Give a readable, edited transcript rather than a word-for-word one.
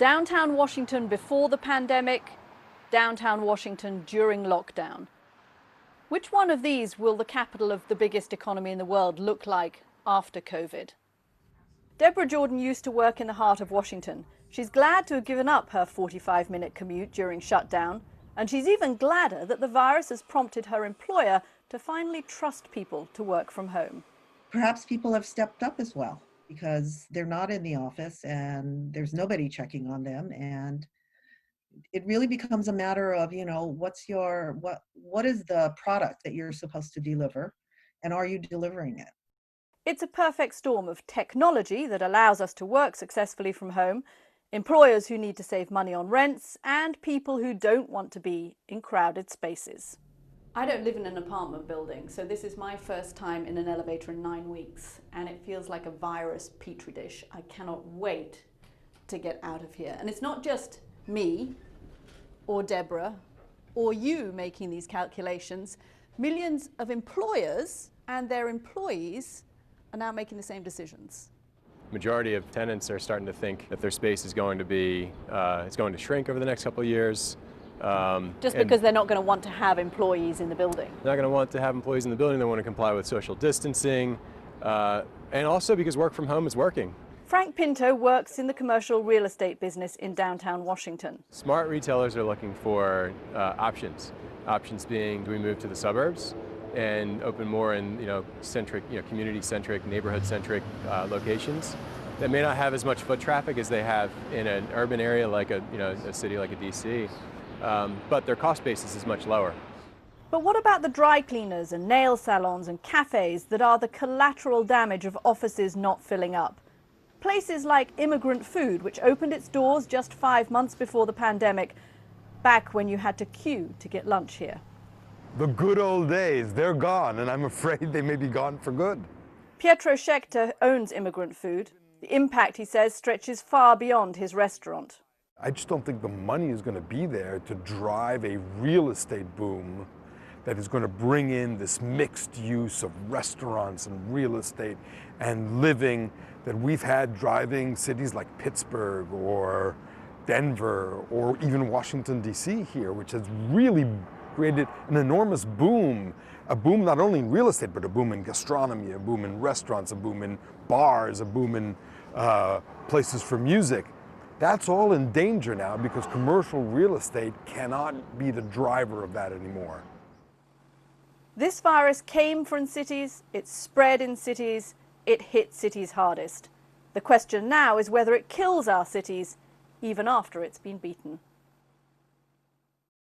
Downtown Washington before the pandemic, downtown Washington during lockdown. Which one of these will the capital of the biggest economy in the world look like after COVID? Deborah Jordan used to work in the heart of Washington. She's glad to have given up her 45-minute commute during shutdown, and she's even gladder that the virus has prompted her employer to finally trust people to work from home. Perhaps people have stepped up as well because they're not in the office and there's nobody checking on them, and it really becomes a matter of, what is the product that you're supposed to deliver, and are you delivering it? It's a perfect storm of technology that allows us to work successfully from home, employers who need to save money on rents, and people who don't want to be in crowded spaces. I don't live in an apartment building, so this is my first time in an elevator in 9 weeks, and it feels like a virus petri dish. I cannot wait to get out of here. And it's not just me or Deborah or you making these calculations. Millions of employers and their employees are now making the same decisions. Majority of tenants are starting to think that their space is going to shrink over the next couple of years. Just because they're not going to want to have employees in the building. They're not going to want to have employees in the building. They want to comply with social distancing, and also because work from home is working. Frank Pinto works in the commercial real estate business in downtown Washington. Smart retailers are looking for options. Options being, do we move to the suburbs and open more in community-centric, neighborhood-centric locations that may not have as much foot traffic as they have in an urban area like a city like a DC, but their cost basis is much lower. But what about the dry cleaners and nail salons and cafes that are the collateral damage of offices not filling up? Places like Immigrant Food, which opened its doors just 5 months before the pandemic, back when you had to queue to get lunch here. The good old days, they're gone, and I'm afraid they may be gone for good. Pietro Schechter owns Immigrant Food. The impact, he says, stretches far beyond his restaurant. I just don't think the money is going to be there to drive a real estate boom that is going to bring in this mixed use of restaurants and real estate and living that we've had driving cities like Pittsburgh or Denver or even Washington, D.C. here, which has really created an enormous boom. A boom not only in real estate, but a boom in gastronomy, a boom in restaurants, a boom in bars, a boom in places for music. That's all in danger now because commercial real estate cannot be the driver of that anymore. This virus came from cities, it spread in cities, it hit cities hardest. The question now is whether it kills our cities even after it's been beaten.